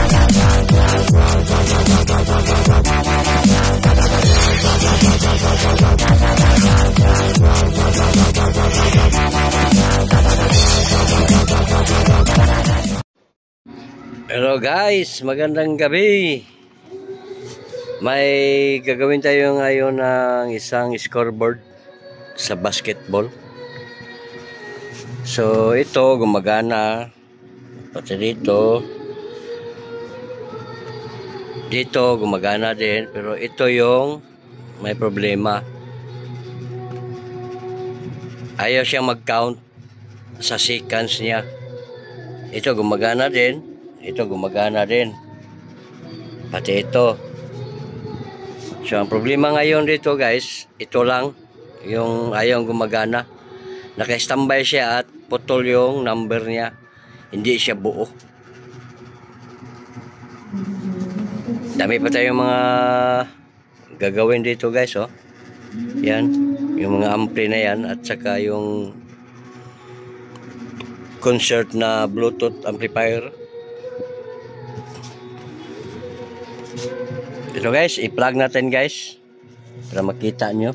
Hello guys, magandang gabi. May gagawin tayo ngayon ng isang scoreboard sa basketball. So ito gumagana, pati dito gumagana din, pero ito yung may problema. Ayaw siyang mag-count sa seconds niya. Ito gumagana din, ito gumagana din, pati ito. So ang problema ngayon dito guys, ito lang yung ayaw gumagana. Naka-standby siya at putol yung number niya, hindi siya buo. Dami pa tayong mga gagawin dito guys, oh. Yan, yung mga ampli na yan, at saka yung concert na Bluetooth amplifier. Ito guys, i-plug natin guys para makita nyo.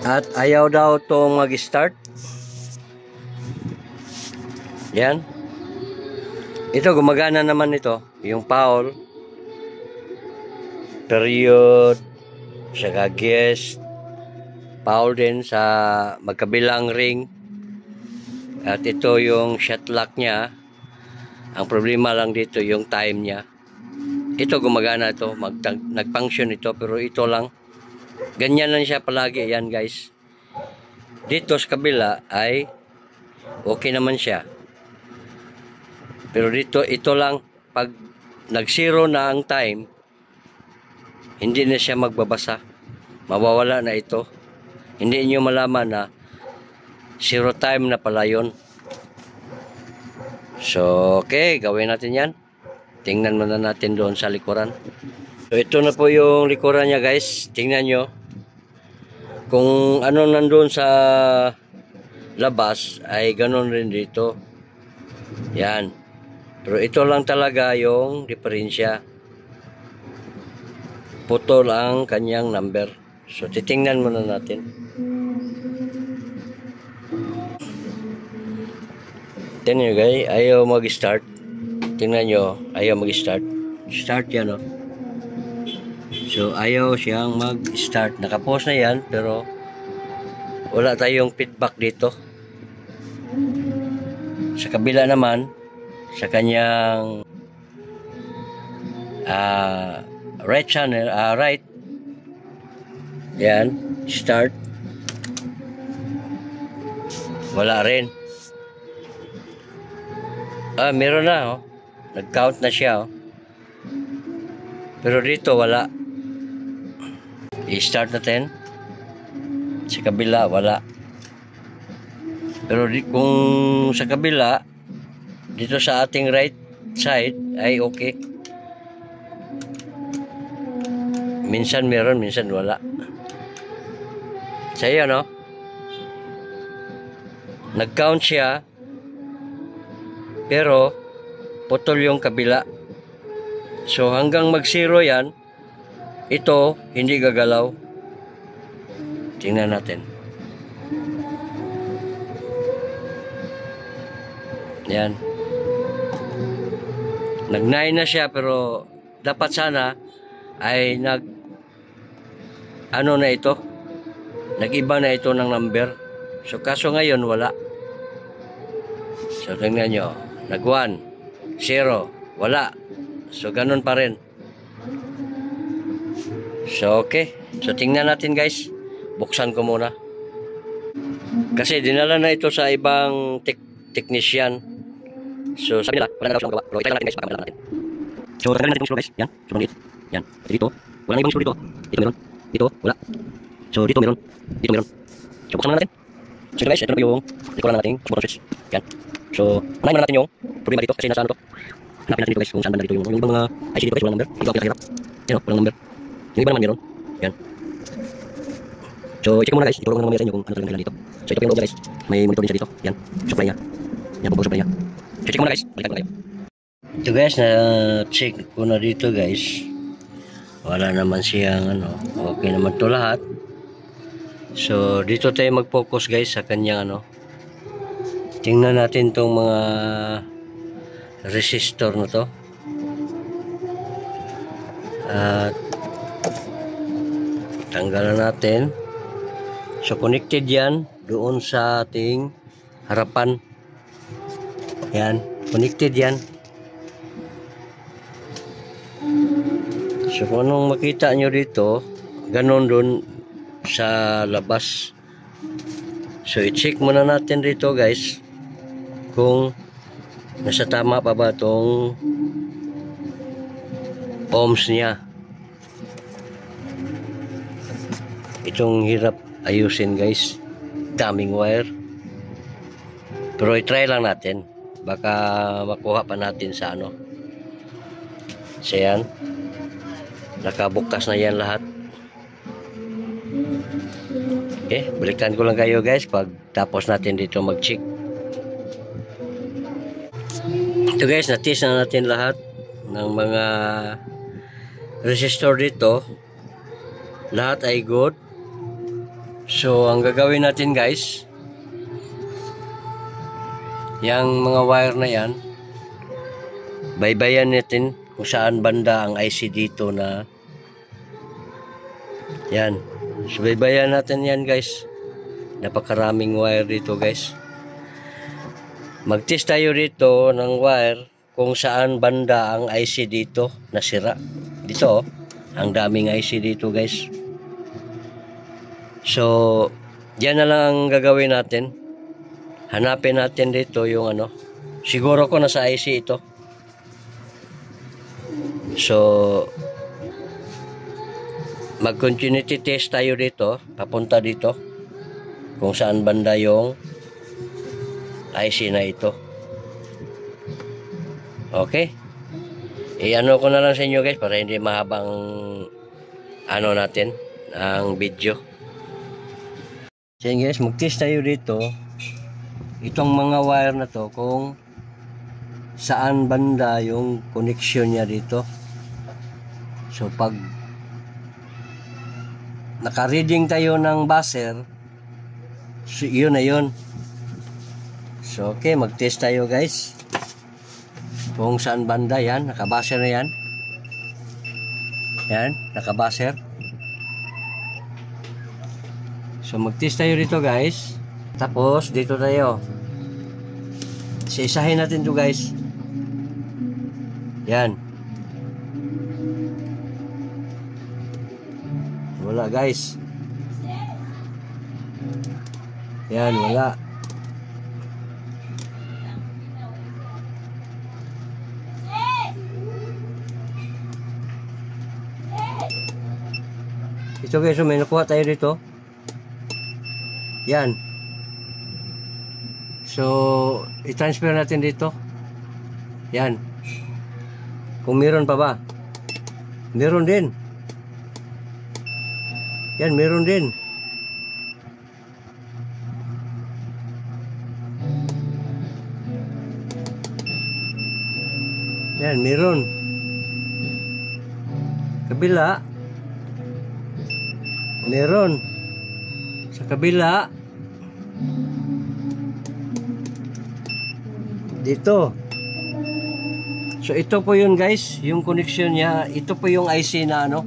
At ayaw daw itong mag-start. Yan. Ito gumagana naman ito, yung foul, period, saka guest, foul din sa magkabilang ring. At ito yung shot lock niya. Ang problema lang dito yung time niya. Ito gumagana ito, nag-function ito, pero ito lang. Ganyan lang siya palagi, yan guys. Dito sa kabila ay okay naman siya. Pero dito, ito lang, pag nag-zero na ang time, hindi na siya magbabasa. Mawawala na ito. Hindi niyo malaman na zero time na pala yun. So, okay, gawin natin yan. Tingnan muna natin doon sa likuran. So, ito na po yung likuran niya guys. Tingnan nyo. Kung ano nandun sa labas, ay ganun rin dito. Yan. Pero ito lang talaga yung diferensya. Putol ang kanyang number. So, titingnan muna natin. Tingnan nyo guys, ayaw mag-start. Tingnan nyo, ayaw mag-start. Start yan, oh. So, ayaw siyang mag-start. Nakapost na yan, pero wala tayong feedback dito. Sa kabila naman, sa kanyang right channel, right. Yan, start. Wala rin. Meron na, oh. Nag-count na siya, oh. Pero dito wala. I-start natin. Sa kabila wala. Pero kung sa kabila, dito sa ating right side ay okay. Minsan meron, minsan wala. Sa iyo, no? Nag-count siya, pero putol yung kabila. So hanggang mag-zero yan, ito hindi gagalaw. Tingnan natin. Yan. Nag-9 na siya, pero dapat sana ay ano na ito, nag-iba na ito ng number. So kaso ngayon wala. So tingnan nyo, nag-1, 0, wala. So ganun pa rin. So okay. So tingnan natin guys. Buksan ko muna. Kasi dinala na ito sa ibang technician. So sabi nila, wala na daw siyang gawa. Pero itayin natin guys, baka natin. So tanggalin natin yung screw guys. Yan, so maliit. Yan. Dito, wala na ibang screw dito. Dito meron. Dito, wala. So dito meron. Dito meron. So buksan na natin. So guys, ito na yung likuran natin button switch. Yan. So anayin natin yung problema dito kasi nasa ano to. Hanapin natin dito guys kung saan banda dito yung ibang mga IC dito guys, walang number. Dito ang hirap. Yan o, walang number. Yung iba naman meron. Yan. So, i-check muna guys. Ituro ko na muna sa inyo kung ano talagang dito. So, ito po yung loob niya guys. May monitor din siya dito. Yan. Supply niya. Yan po supply niya. So, check muna guys. Balikan ko kayo. Ito guys, na-check ko na dito guys. Wala naman siyang ano. Okay naman to lahat. So, dito tayo mag-focus guys sa kanyang ano. Tingnan natin tong mga resistor na to. At tanggalan natin. So, connected yan doon sa ating harapan. Yan. Connected yan. So, kung anong makita nyo dito, ganon doon sa labas. So, i-check muna natin dito guys kung nasa tama pa ba itong ohms niya. Itong hirap ayusin guys. Daming wire. Pero i-try lang natin. Baka makuha pa natin sa ano. So yan. Nakabukas na yan lahat. Okay, balikan ko lang kayo guys pag tapos natin dito mag-check. Ito guys, na-test na natin lahat ng mga resistor dito. Lahat ay good. So, ang gagawin natin guys, yung mga wire na yan, baybayan natin kung saan banda ang IC dito na yan. So, baybayan natin yan guys. Napakaraming wire dito guys. Mag-test tayo dito ng wire kung saan banda ang IC dito nasira. Dito, ang daming IC dito guys. So, yan na lang ang gagawin natin. Hanapin natin dito yung ano. Siguro ko nasa IC ito. So, mag-continuity test tayo dito. Papunta dito. Kung saan banda yung IC na ito. Okay. I-ano ko na lang sa inyo guys para hindi mahabang ano natin ang video. So guys, mag-test tayo dito. Itong mga wire na to kung saan banda yung connection niya dito. So pag naka-reading tayo ng buzzer, so yun na yun. So okay, mag-test tayo guys. Kung saan banda yan, naka-buzzer na yan. Yan, naka-buzzer. So mag-test tayo dito guys. Tapos dito tayo. Isa-isahin natin to guys. Yan. Wala guys. Yan, wala. Ito guys, so may nakuha tayo dito. Yan. So, i-transfer natin dito. Yan. Kung meron pa ba? Meron din. Yan, meron din. Yan, meron. Kabila. Meron. Sa kabila. Dito. So ito po yun guys, yung connection niya. Ito po yung IC na ano.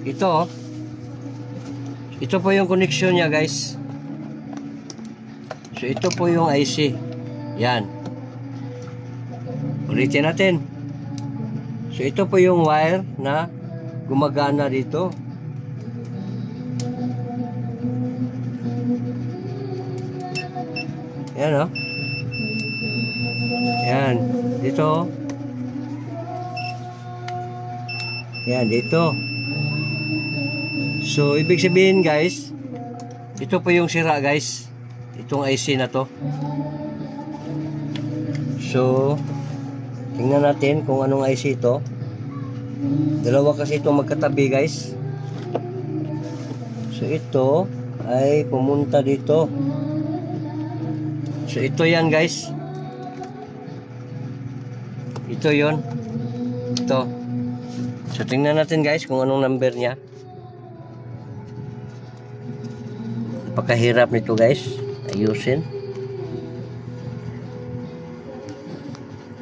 Ito. Ito po yung connection niya guys. So ito po yung IC. Yan. Ulitin natin. So ito po yung wire na gumagana dito. Yan o. Yan. Dito. Yan. Dito. So, ibig sabihin guys, ito po yung sira guys. Itong IC na to. So, tingnan natin kung anong IC ito. Dalawa kasi itong magkatabi guys. So ito ay pumunta dito. So ito yan guys. Ito yon. Ito. So tingnan natin guys kung anong number niya. Napakahirap nito guys. Ayusin.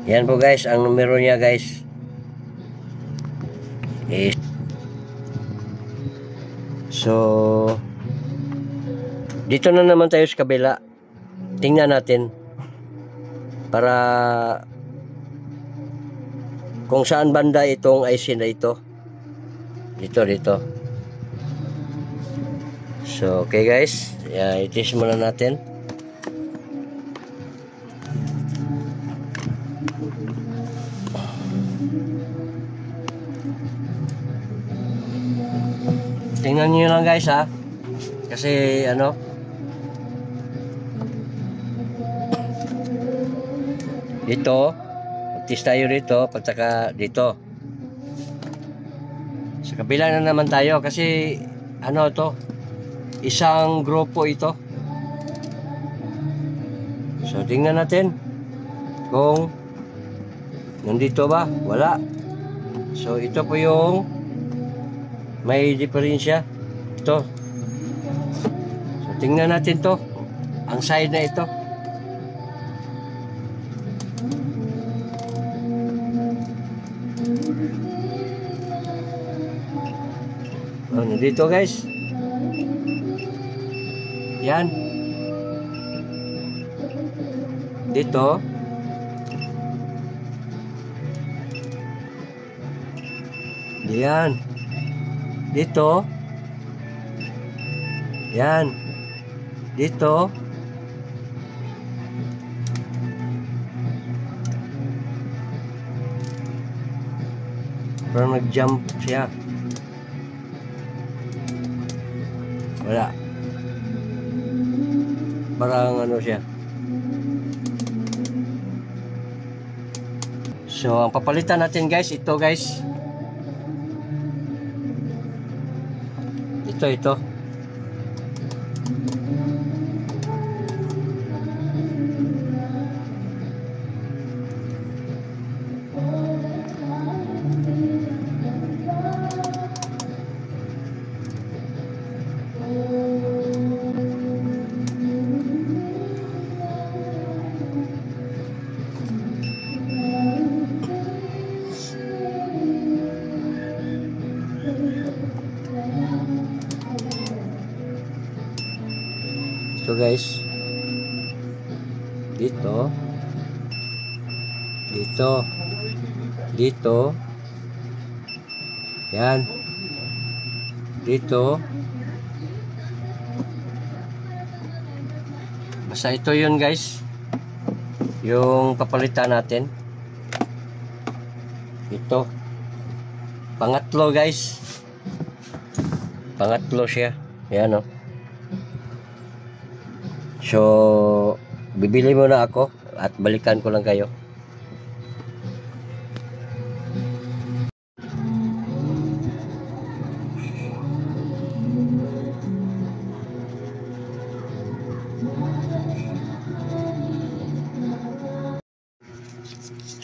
Yan po guys, ang numero niya guys is so dito na naman tayo sa kabila. Tingnan natin para kung saan banda itong IC na ito. Dito. So okay guys, itis muna natin. Tingnan niyo lang guys ha. Kasi ano, dito, magtis tayo rito, pagtaka dito. Sa kabila na naman tayo kasi ano to, isang grupo ito. So tingnan natin kung nandito ba, wala. So ito po yung may diferensya. Ito. So tingnan natin to, ang side na ito. Oh, nandito guys. Yan. Dito. Yan. Dito. Yan. Dito. Parang nag-jump siya. Wala. Parang ano siya. So, ang papalitan natin guys, ito guys. Ito. So guys, dito, yan, dito, basta ito yun guys, yung papalitan natin. Ito, pangatlo guys, pangatlo siya, yan o. So, bibili muna ako at balikan ko lang kayo.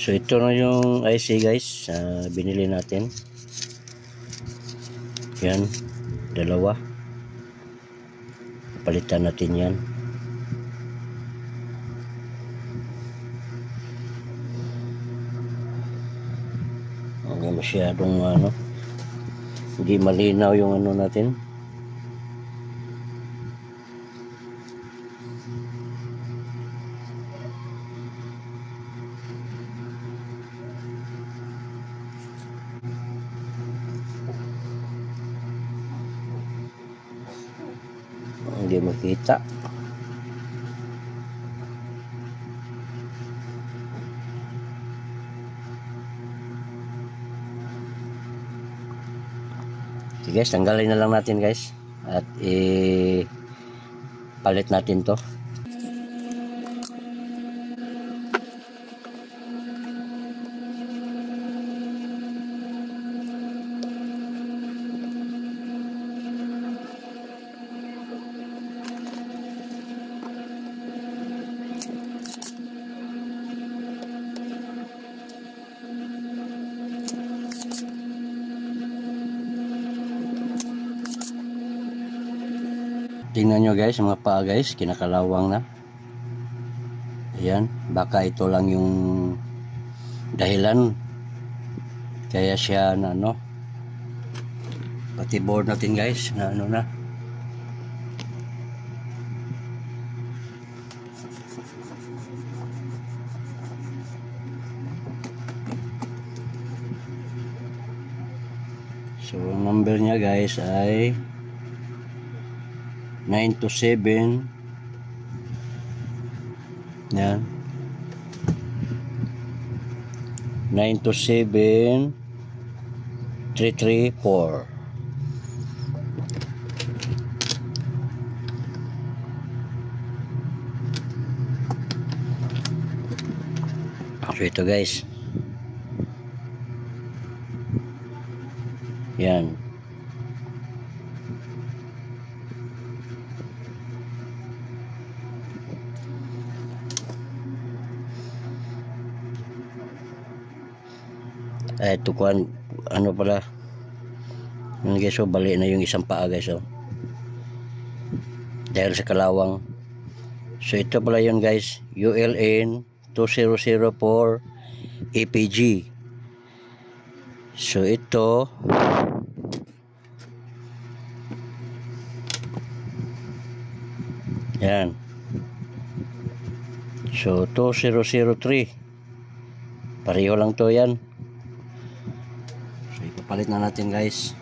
So, ito na yung IC guys, binili natin. Yan, dalawa. Palitan natin yan. Hindi masyadong ano, hindi malinaw yung ano natin. Hindi makita. Okay guys, tanggalin na lang natin guys at palit natin to. Tingnan nyo guys, mga paa guys, kinakalawang na. Ayan, baka ito lang yung dahilan kaya siya na ano, pati board natin guys na ano na. So number niya guys ay 927. Yan, 927 334. So ito guys, yan. Ito kuan, ano pala yun guys, so bali na yung isang paa guys, so dahil sa kalawang. So ito pala yun guys, ULN 2004 APG. So ito yan, so 2003 pareho lang to yan. So ipapalit na natin guys.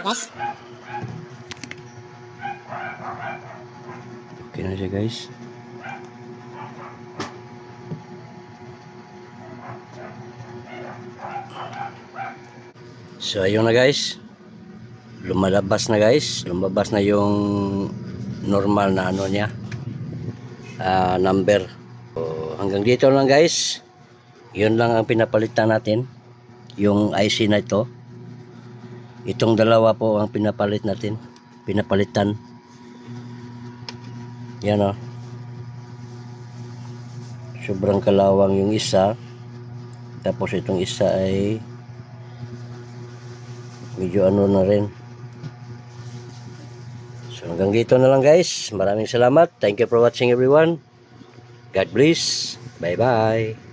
Guys. Okay na siya guys. So ayun na guys, lumabas na guys, lumabas na yung normal na ano niya, number. So, hanggang dito lang guys, yun lang ang pinapalitan natin, yung IC na ito. Itong dalawa po ang pinapalitan. Yan o, sobrang kalawang yung isa, tapos itong isa ay medyo ano na rin. So hanggang dito na lang guys, maraming salamat, thank you for watching everyone, God bless, bye bye.